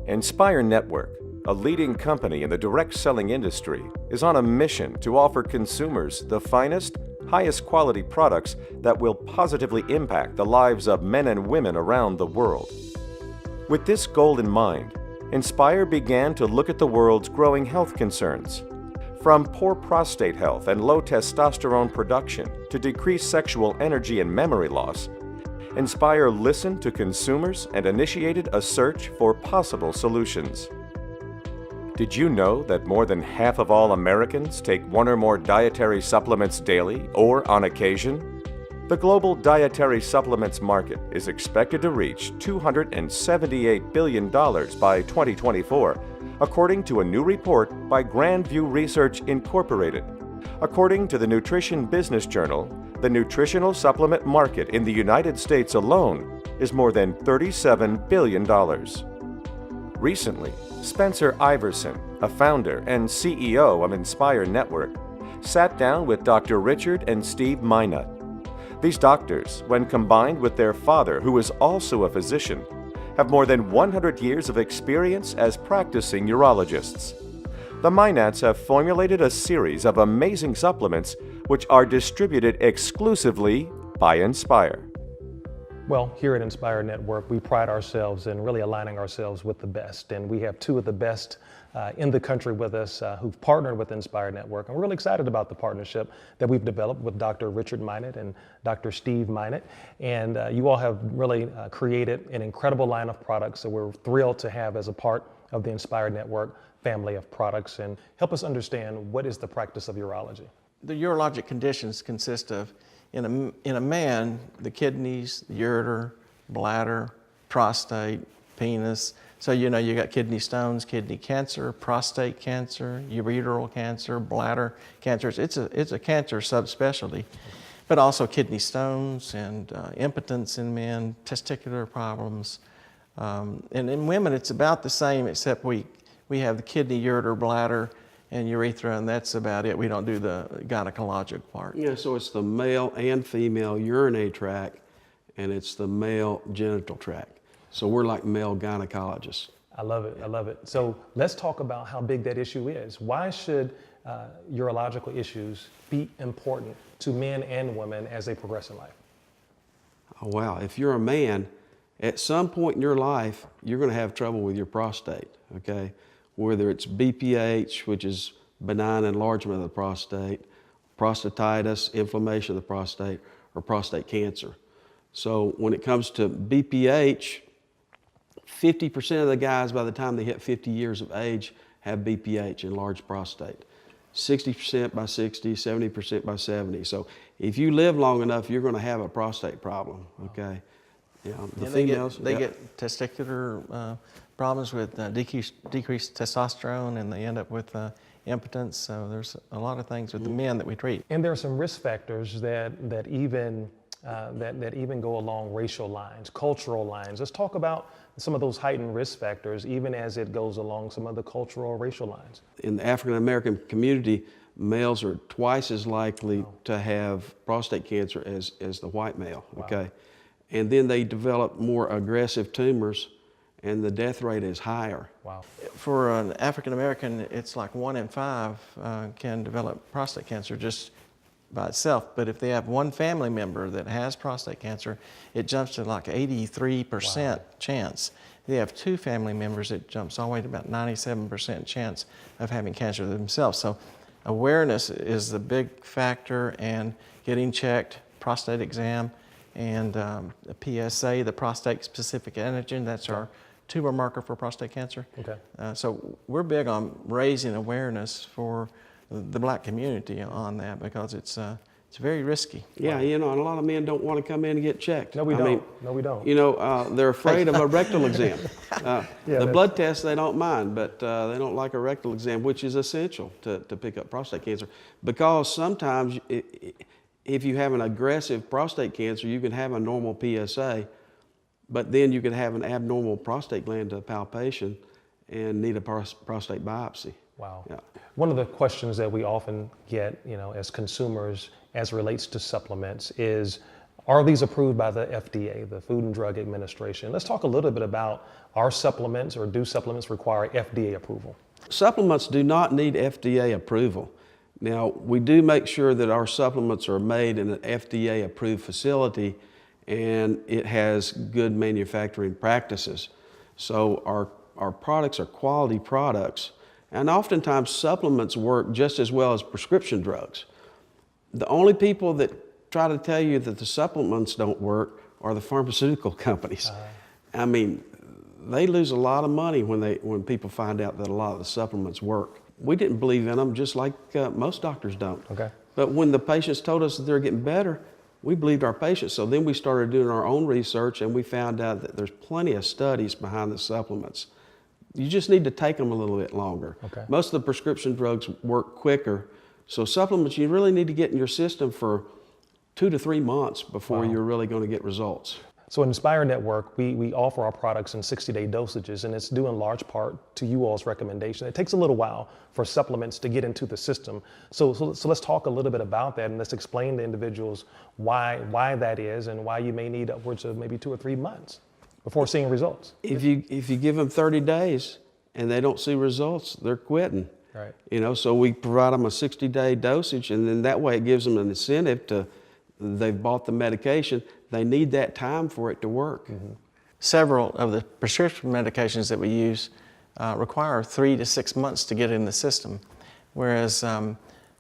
Nspire Network, a leading company in the direct selling industry, is on a mission to offer consumers the finest, highest quality products that will positively impact the lives of men and women around the world. With this goal in mind, Nspire began to look at the world's growing health concerns. From poor prostate health and low testosterone production to decreased sexual energy and memory loss, Nspire listened to consumers and initiated a search for possible solutions. Did you know that more than half of all Americans take one or more dietary supplements daily or on occasion? The global dietary supplements market is expected to reach $278 billion by 2024, according to a new report by Grandview Research Incorporated. According to the Nutrition Business Journal, the nutritional supplement market in the United States alone is more than $37 billion. Recently, Spencer Iverson, a founder and CEO of Nspire Network, sat down with Dr. Richard and Steve Minot. These doctors, when combined with their father, who is also a physician, have more than 100 years of experience as practicing urologists. The Minots have formulated a series of amazing supplements which are distributed exclusively by Nspire. Well, here at Nspire Network, we pride ourselves in really aligning ourselves with the best. And we have two of the best in the country with us who've partnered with Nspire Network. And we're really excited about the partnership that we've developed with Dr. Richard Minot and Dr. Steve Minot. And you all have really created an incredible line of products that we're thrilled to have as a part of the Nspire Network family of products. And help us understand, what is the practice of urology? The urologic conditions consist of, in a man, the kidneys, the ureter, bladder, prostate, penis. So you got kidney stones, kidney cancer, prostate cancer, ureteral cancer, bladder cancers. It's a cancer subspecialty, but also kidney stones and impotence in men, testicular problems. And in women, it's about the same, except we have the kidney, ureter, bladder, and urethra, and that's about it. We don't do the gynecologic part. Yeah, so it's the male and female urinary tract, and it's the male genital tract. So we're like male gynecologists. I love it, I love it. So let's talk about how big that issue is. Why should urological issues be important to men and women as they progress in life? Oh, wow, if you're a man, at some point in your life, you're gonna have trouble with your prostate, okay? Whether it's BPH, which is benign enlargement of the prostate, prostatitis, inflammation of the prostate, or prostate cancer. So when it comes to BPH, 50% of the guys by the time they hit 50 years of age have BPH, enlarged prostate. 60% by 60, 70% by 70. So if you live long enough, you're gonna have a prostate problem, okay? Yeah, the females, they get testicular problems with decreased testosterone, and they end up with impotence. So there's a lot of things with the men that we treat. And there are some risk factors that even go along racial lines, cultural lines. Let's talk about some of those heightened risk factors, even as it goes along some of the cultural or racial lines. In the African American community, males are twice as likely to have prostate cancer as the white male, okay? And then they develop more aggressive tumors, and the death rate is higher. Wow. For an African American, it's like 1 in 5 can develop prostate cancer just by itself. But if they have one family member that has prostate cancer, it jumps to like 83% chance. If they have 2 family members, it jumps all the way to about 97% chance of having cancer themselves. So awareness is the big factor, and getting checked, prostate exam, and the PSA, the prostate-specific antigen, that's our tumor marker for prostate cancer. Okay. So we're big on raising awareness for the black community on that, because it's very risky. Yeah, and a lot of men don't want to come in and get checked. No, we don't. No, we don't. They're afraid of a rectal exam. The blood test they don't mind, but they don't like a rectal exam, which is essential to pick up prostate cancer, because sometimes if you have an aggressive prostate cancer, you can have a normal PSA, but then you could have an abnormal prostate gland palpation and need a prostate biopsy. Wow. Yeah. One of the questions that we often get, as consumers, as it relates to supplements, is Are these approved by the FDA, the Food and Drug Administration? Let's talk a little bit about our supplements, or do supplements require FDA approval? Supplements do not need FDA approval. Now, we do make sure that our supplements are made in an FDA-approved facility and it has good manufacturing practices. So our products are quality products, and oftentimes supplements work just as well as prescription drugs. The only people that try to tell you that the supplements don't work are the pharmaceutical companies. I mean, they lose a lot of money when people find out that a lot of the supplements work. We didn't believe in them, just like most doctors don't. Okay. But when the patients told us that they're getting better, we believed our patients. So then we started doing our own research, and we found out that there's plenty of studies behind the supplements. You just need to take them a little bit longer. Okay. Most of the prescription drugs work quicker. So supplements, you really need to get in your system for 2 to 3 months before you're really going to get results. So at Nspire Network, we offer our products in 60-day dosages, and it's due in large part to you all's recommendation. It takes a little while for supplements to get into the system. So let's talk a little bit about that, and let's explain to individuals why that is, and why you may need upwards of maybe 2 or 3 months before seeing results. If you give them 30 days and they don't see results, they're quitting. Right. You know, so we provide them a 60-day dosage, and then that way it gives them an incentive to, they've bought the medication, they need that time for it to work. Mm-hmm. Several of the prescription medications that we use require 3 to 6 months to get in the system, whereas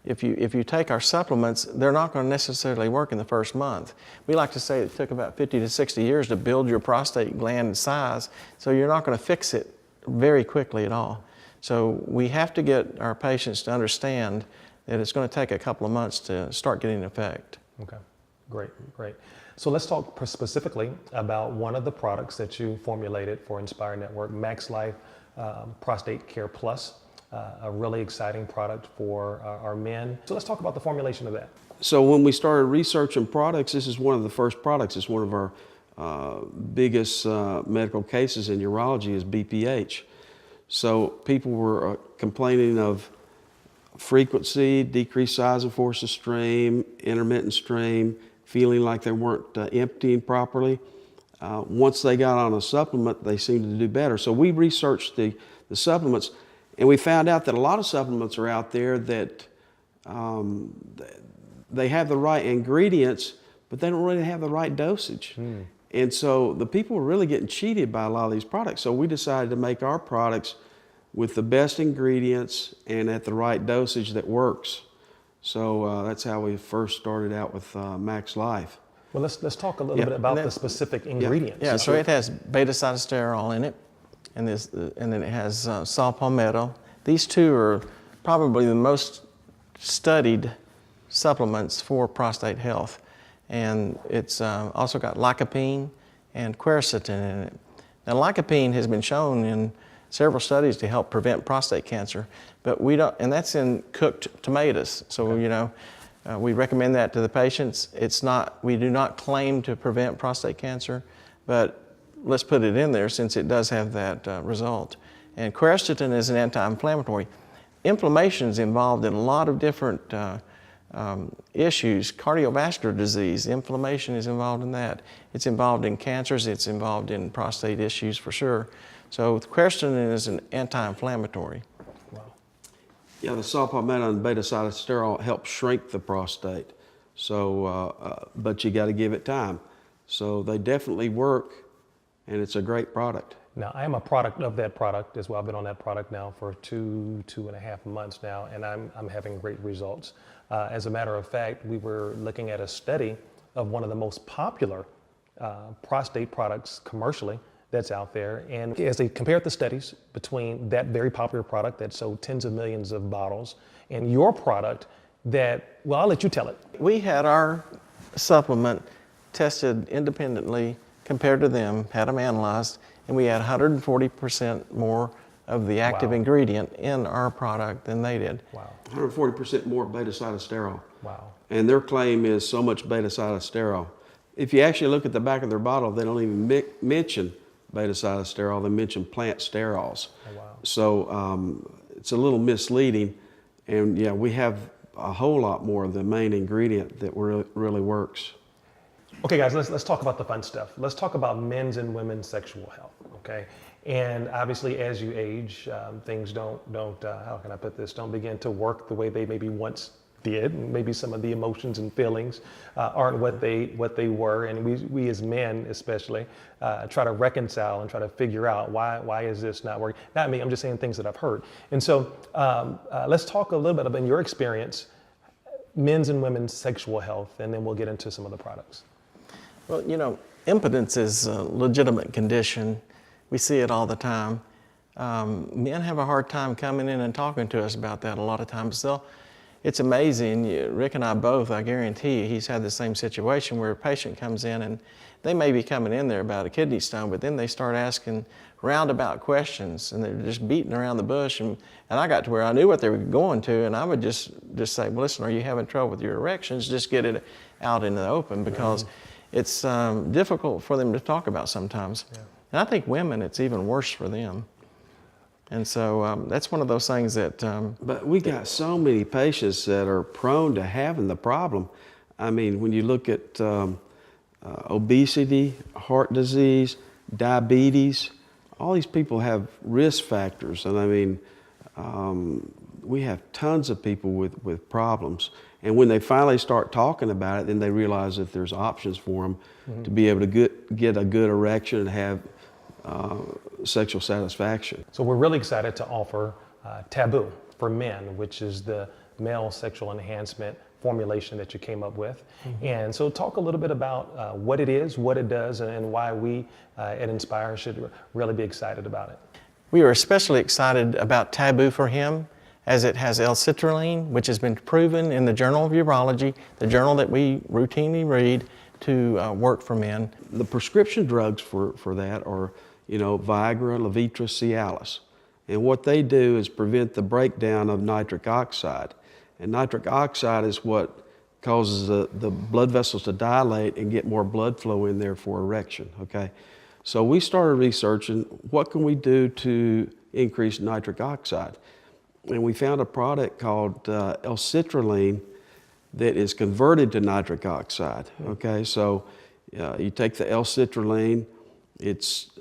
if you take our supplements, they're not going to necessarily work in the first month. We like to say it took about 50 to 60 years to build your prostate gland size, so you're not going to fix it very quickly at all. So we have to get our patients to understand that it's going to take a couple of months to start getting effect. Okay, great. So let's talk specifically about one of the products that you formulated for Nspire Network, Max Life Prostate Care Plus, a really exciting product for our men. So let's talk about the formulation of that. So when we started researching products, this is one of the first products. It's one of our biggest medical cases in urology is BPH. So people were complaining of frequency, decreased size and force of stream, intermittent stream, feeling like they weren't emptying properly. Once they got on a supplement, they seemed to do better. So we researched the supplements, and we found out that a lot of supplements are out there that they have the right ingredients, but they don't really have the right dosage. And so the people were really getting cheated by a lot of these products. So we decided to make our products with the best ingredients and at the right dosage that works. So that's how we first started out with Max Life. Well, let's talk a little bit about the specific ingredients. Yeah, so it has beta-cytosterol in it, and then it has saw palmetto. These two are probably the most studied supplements for prostate health. And it's also got lycopene and quercetin in it. Now, lycopene has been shown in several studies to help prevent prostate cancer, but we don't, and that's in cooked tomatoes. So, you know, we recommend that to the patients. It's not, we do not claim to prevent prostate cancer, but let's put it in there since it does have that result. And quercetin is an anti-inflammatory. Inflammation is involved in a lot of different issues. Cardiovascular disease, inflammation is involved in that. It's involved in cancers, it's involved in prostate issues for sure. So quercetin is an anti-inflammatory. Wow. Yeah, the saw palmetto and beta-cytosterol help shrink the prostate. So, but you got to give it time. So they definitely work, and it's a great product. Now, I am a product of that product as well. I've been on that product now for 2.5 months now, and I'm having great results. As a matter of fact, we were looking at a study of one of the most popular prostate products commercially that's out there. And as they compared the studies between that very popular product that sold tens of millions of bottles and your product that, well, I'll let you tell it. We had our supplement tested independently compared to them, had them analyzed, and we had 140% more of the active ingredient in our product than they did. Wow. 140% more beta-cytosterol. Wow. And their claim is so much beta-cytosterol. If you actually look at the back of their bottle, they don't even mention beta-cytosterol, they mention plant sterols. Oh, wow. So it's a little misleading. And yeah, we have a whole lot more of the main ingredient that really works. Okay, guys, let's talk about the fun stuff. Let's talk about men's and women's sexual health. Okay, and obviously, as you age, things don't how can I put this? Don't begin to work the way they maybe once did. Maybe some of the emotions and feelings aren't what they were, and we as men especially try to reconcile and try to figure out why is this not working. Not me. I'm just saying things that I've heard. And so let's talk a little bit about your experience, men's and women's sexual health, and then we'll get into some of the products. Well, impotence is a legitimate condition. We see it all the time. Men have a hard time coming in and talking to us about that a lot of times. It's amazing. Rick and I both, I guarantee you, he's had the same situation where a patient comes in and they may be coming in there about a kidney stone, but then they start asking roundabout questions and they're just beating around the bush. And I got to where I knew what they were going to, and I would just say, well, listen, are you having trouble with your erections? Just get it out in the open, because it's difficult for them to talk about sometimes. Yeah. And I think women, it's even worse for them. And so that's one of those things that... But we got so many patients that are prone to having the problem. I mean, when you look at obesity, heart disease, diabetes, all these people have risk factors. And I mean, we have tons of people with problems. And when they finally start talking about it, then they realize that there's options for them to be able to get a good erection and have sexual satisfaction. So we're really excited to offer Taboo for Men, which is the male sexual enhancement formulation that you came up with. And so talk a little bit about what it is, what it does, and why we at Nspire should really be excited about it. We are especially excited about Taboo for Him, as it has L-citrulline, which has been proven in the Journal of Urology, the journal that we routinely read, to work for men. The prescription drugs for that are, Viagra, Levitra, Cialis. And what they do is prevent the breakdown of nitric oxide. And nitric oxide is what causes the blood vessels to dilate and get more blood flow in there for erection, okay? So we started researching what can we do to increase nitric oxide. And we found a product called L-citrulline that is converted to nitric oxide, okay? So you take the L-citrulline, it's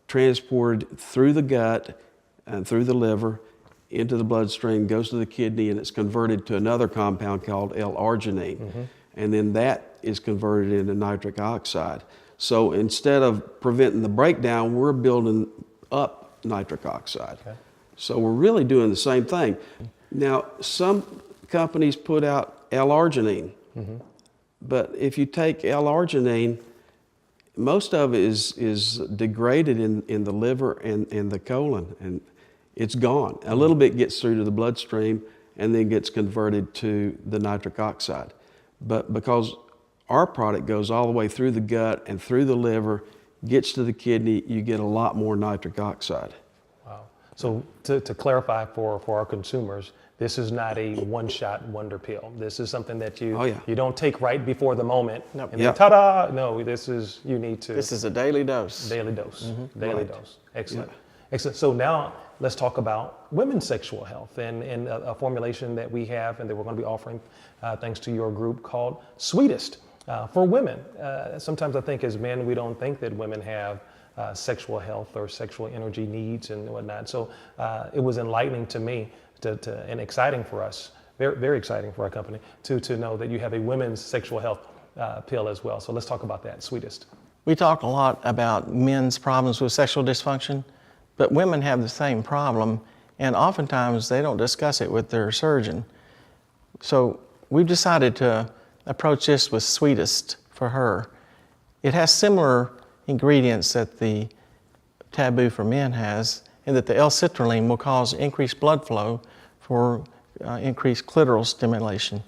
transported through the gut and through the liver into the bloodstream, goes to the kidney, and it's converted to another compound called L-arginine. And then that is converted into nitric oxide. So instead of preventing the breakdown, we're building up nitric oxide. Okay. So we're really doing the same thing. Now, some companies put out L-arginine, but if you take L-arginine, most of it is degraded in the liver and the colon, and it's gone. A little bit gets through to the bloodstream and then gets converted to the nitric oxide. But because our product goes all the way through the gut and through the liver, gets to the kidney, you get a lot more nitric oxide. Wow. So to clarify for our consumers, this is not a one-shot wonder pill. This is something that you don't take right before the moment. Nope. And then ta-da! No, this is, you need to. This is a daily dose. Daily dose. Daily dose. Excellent. Excellent. So now let's talk about women's sexual health and a formulation that we have and that we're going to be offering thanks to your group called Sweetest for women. Sometimes I think as men, we don't think that women have sexual health or sexual energy needs and whatnot. So it was enlightening to me and exciting for us, very, very exciting for our company to know that you have a women's sexual health pill as well. So let's talk about that, Sweetest. We talk a lot about men's problems with sexual dysfunction, but women have the same problem, and oftentimes they don't discuss it with their surgeon. So we've decided to approach this with Sweetest for her. It has similar ingredients that the Taboo for Men has, and that the L-citrulline will cause increased blood flow for increased clitoral stimulation.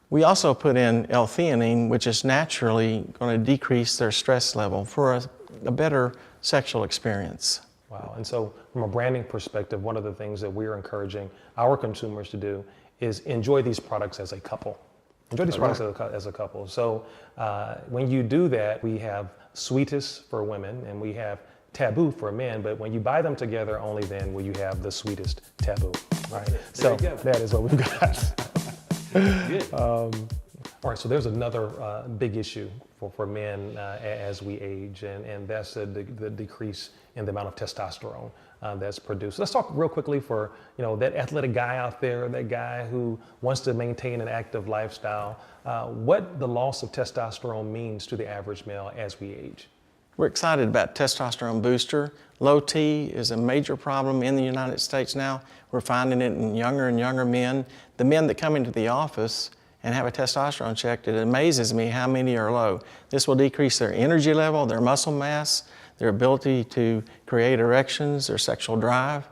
We also put in L-theanine, which is naturally going to decrease their stress level for a better sexual experience. Wow. And so from a branding perspective, one of the things that we're encouraging our consumers to do is enjoy these products as a couple. Enjoy these products as a couple. So when you do that, we have Sweetest for women and we have Taboo for men, but when you buy them together, only then will you have the Sweetest Taboo. Right? So that is what we've got. All right, so there's another big issue for men as we age, and that's the decrease in the amount of testosterone that's produced. Let's talk real quickly for that athletic guy out there, that guy who wants to maintain an active lifestyle, what the loss of testosterone means to the average male as we age. We're excited about testosterone booster. Low T is a major problem in the United States now. We're finding it in younger and younger men. The men that come into the office and have a testosterone check, it amazes me how many are low. This will decrease their energy level, their muscle mass, their ability to create erections, their sexual drive.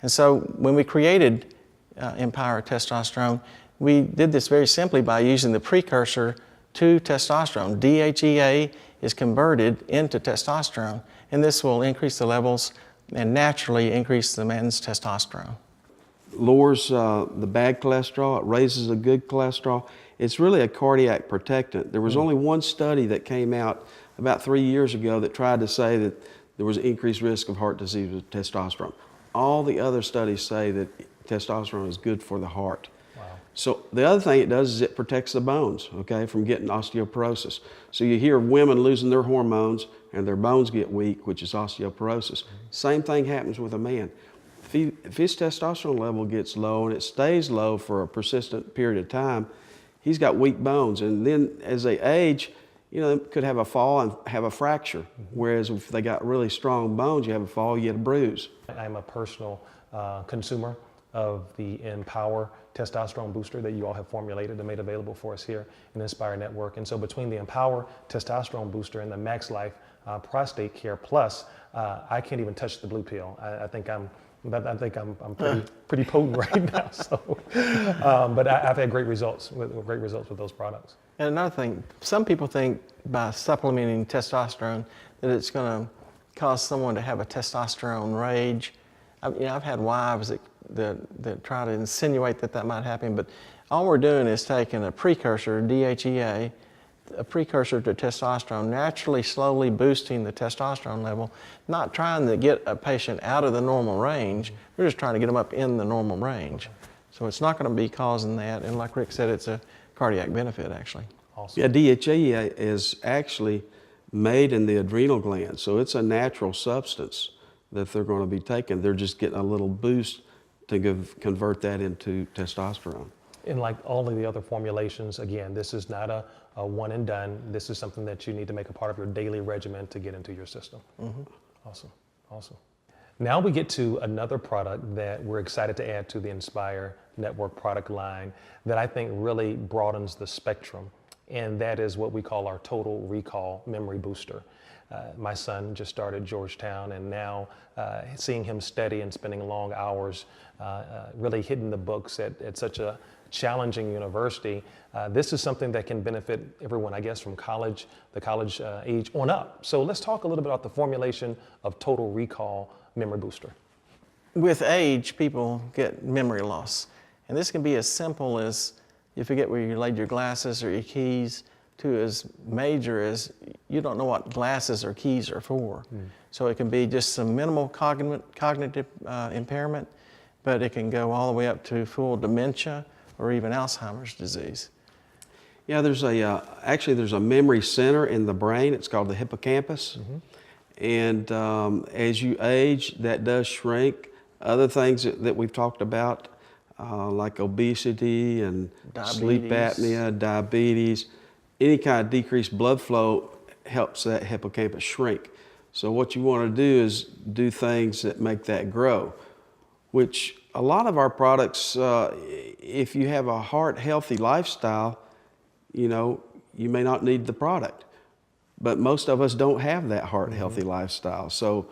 And so when we created Nspire Testosterone, we did this very simply by using the precursor to testosterone. DHEA is converted into testosterone, and this will increase the levels and naturally increase the man's testosterone. Lowers the bad cholesterol, it raises the good cholesterol. It's really a cardiac protectant. There was only one study that came out about 3 years ago that tried to say that there was an increased risk of heart disease with testosterone. All the other studies say that testosterone is good for the heart. So the other thing it does is it protects the bones, okay, from getting osteoporosis. So you hear women losing their hormones and their bones get weak, which is osteoporosis. Same thing happens with a man. If his testosterone level gets low and it stays low for a persistent period of time, he's got weak bones. And then as they age, they could have a fall and have a fracture. Whereas if they got really strong bones, you have a fall, you get a bruise. I'm a personal consumer of the Nspire testosterone booster that you all have formulated and made available for us here in the Nspire Network. And so between the Nspire testosterone booster and the Max Life Prostate Care Plus, I can't even touch the blue pill. I think I'm pretty potent right now. So, but I've had great results with those products. And another thing, some people think by supplementing testosterone that it's going to cause someone to have a testosterone rage. I've had wives that try to insinuate that might happen, but all we're doing is taking a precursor, DHEA, a precursor to testosterone, naturally slowly boosting the testosterone level, not trying to get a patient out of the normal range. We're just trying to get them up in the normal range. So it's not going to be causing that, and like Rick said, it's a cardiac benefit actually. Awesome. Yeah, DHEA is actually made in the adrenal gland, so it's a natural substance that they're going to be taking. They're just getting a little boost to convert that into testosterone. And like all of the other formulations, again, this is not a one and done. This is something that you need to make a part of your daily regimen to get into your system. Awesome, awesome. Now we get to another product that we're excited to add to the Nspire Network product line that I think really broadens the spectrum, and that is what we call our Total Recall Memory Booster. My son just started Georgetown, and now seeing him study and spending long hours really hitting the books at such a challenging university, this is something that can benefit everyone, I guess, from the college age on up. So let's talk a little bit about the formulation of Total Recall Memory Booster. With age, people get memory loss. And this can be as simple as you forget where you laid your glasses or your keys, to as major as you don't know what glasses or keys are for. So it can be just some minimal cognitive impairment, but it can go all the way up to full dementia or even Alzheimer's disease. Yeah, there's a memory center in the brain. It's called the hippocampus. And as you age, that does shrink. Other things that we've talked about, like obesity and sleep apnea, diabetes, any kind of decreased blood flow helps that hippocampus shrink. So what you want to do is do things that make that grow, which a lot of our products, if you have a heart healthy lifestyle, you may not need the product. But most of us don't have that heart healthy lifestyle. So,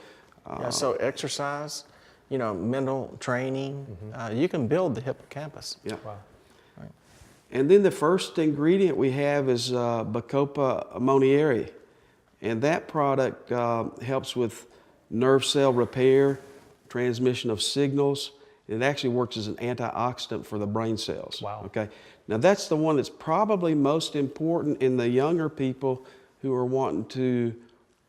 so exercise, mental training, you can build the hippocampus. Yeah. Wow. And then the first ingredient we have is Bacopa ammonieri. And that product helps with nerve cell repair, transmission of signals. It actually works as an antioxidant for the brain cells. Wow. Okay. Now that's the one that's probably most important in the younger people who are wanting to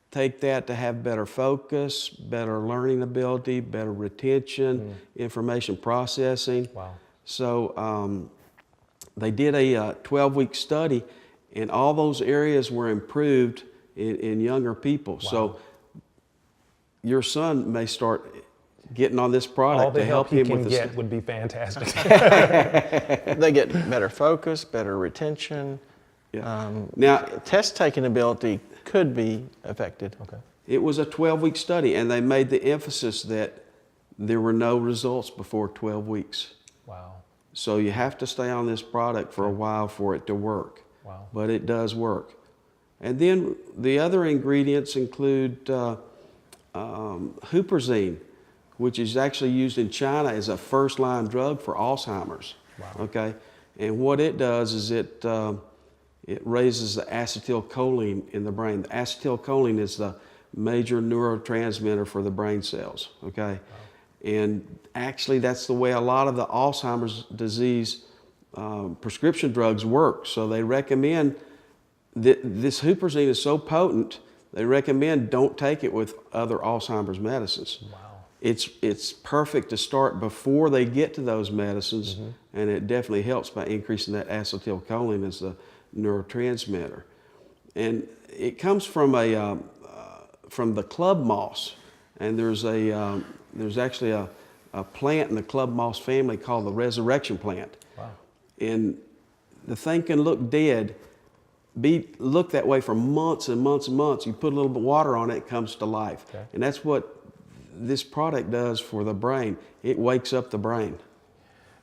take that to have better focus, better learning ability, better retention, information processing. Wow. So they did a 12-week study, and all those areas were improved in younger people. Wow. So your son may start getting on this product All the to help help he him can with get would be fantastic. They get better focus, better retention. Yeah. Now, Test taking ability could be affected. Okay. it was a 12-week study, and they made the emphasis that there were no results before 12 weeks. Wow. So you have to stay on this product for a while for it to work. Wow. But it does work. And then the other ingredients include huperzine, which is actually used in China as a first-line drug for Alzheimer's. Wow. Okay, and what it does is it raises the acetylcholine in the brain. The acetylcholine is the major neurotransmitter for the brain cells. Okay, wow. And actually that's the way a lot of the Alzheimer's disease prescription drugs work. So they recommend that this huperzine is so potent, they recommend don't take it with other Alzheimer's medicines. Wow. It's perfect to start before they get to those medicines, and it definitely helps by increasing that acetylcholine as the neurotransmitter. And it comes from the club moss, and there's actually a plant in the club moss family called the resurrection plant. Wow. And the thing can look dead, look that way for months and months and months. You put a little bit of water on it, it comes to life. Okay. And that's what this product does for the brain. It wakes up the brain.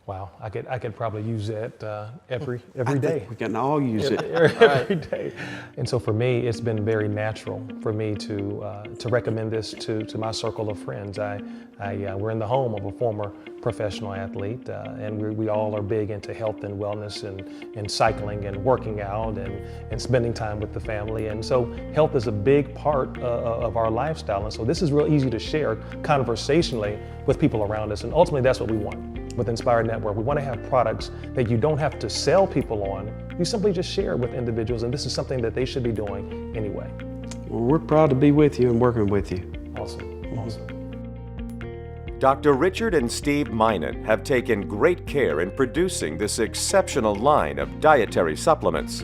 Wow, I could probably use that every I day. think we can all use it. Every day. And so for me, it's been very natural for me to recommend this to my circle of friends. We're in the home of a former professional athlete, and we all are big into health and wellness and cycling and working out and spending time with the family. And so health is a big part of our lifestyle. And so this is real easy to share conversationally with people around us. And ultimately, that's what we want. With Nspire Network, we want to have products that you don't have to sell people on. You simply just share with individuals, and this is something that they should be doing anyway. Well, we're proud to be with you and working with you. Awesome, awesome. Dr. Richard and Steve Minot have taken great care in producing this exceptional line of dietary supplements.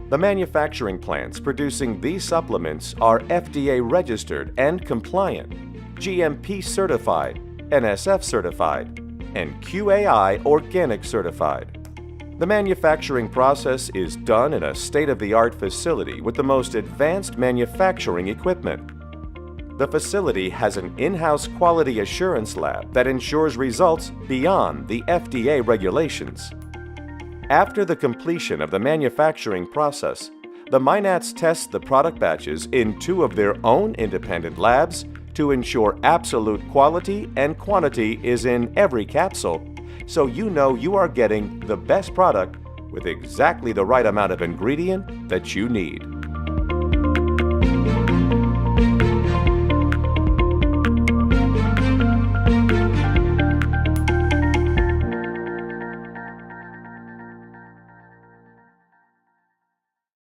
The manufacturing plants producing these supplements are FDA registered and compliant, GMP certified, NSF certified, and QAI Organic certified. The manufacturing process is done in a state-of-the-art facility with the most advanced manufacturing equipment. The facility has an in-house quality assurance lab that ensures results beyond the FDA regulations. After the completion of the manufacturing process, the Minots test the product batches in 2 of their own independent labs to ensure absolute quality and quantity is in every capsule, so you know you are getting the best product with exactly the right amount of ingredient that you need.